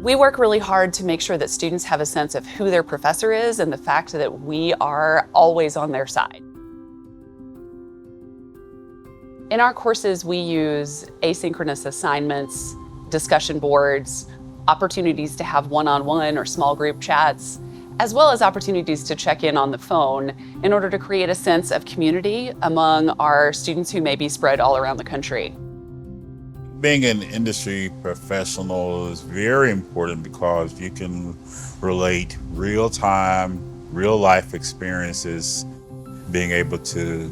We work really hard to make sure that students have a sense of who their professor is and the fact that we are always on their side. In our courses, we use asynchronous assignments, discussion boards, opportunities to have one-on-one or small group chats, as well as opportunities to check in on the phone in order to create a sense of community among our students who may be spread all around the country. Being an industry professional is very important because you can relate real-time, real-life experiences, being able to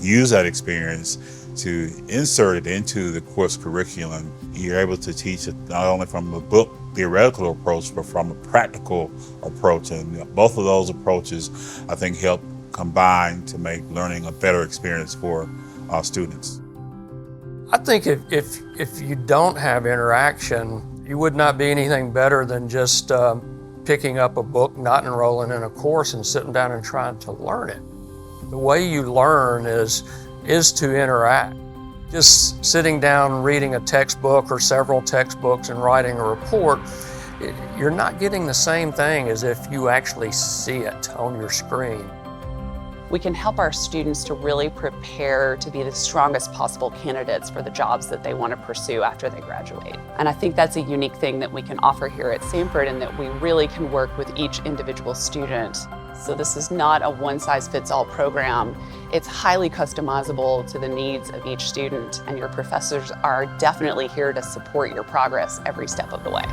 use that experience to insert it into the course curriculum. You're able to teach it not only from a book theoretical approach, but from a practical approach. And both of those approaches, I think, help combine to make learning a better experience for our students. I think if you don't have interaction, you would not be anything better than just picking up a book, not enrolling in a course, and sitting down and trying to learn it. The way you learn is to interact. Just sitting down, reading a textbook or several textbooks and writing a report, you're not getting the same thing as if you actually see it on your screen. We can help our students to really prepare to be the strongest possible candidates for the jobs that they want to pursue after they graduate. And I think that's a unique thing that we can offer here at Samford, and that we really can work with each individual student. So this is not a one-size-fits-all program. It's highly customizable to the needs of each student, and your professors are definitely here to support your progress every step of the way.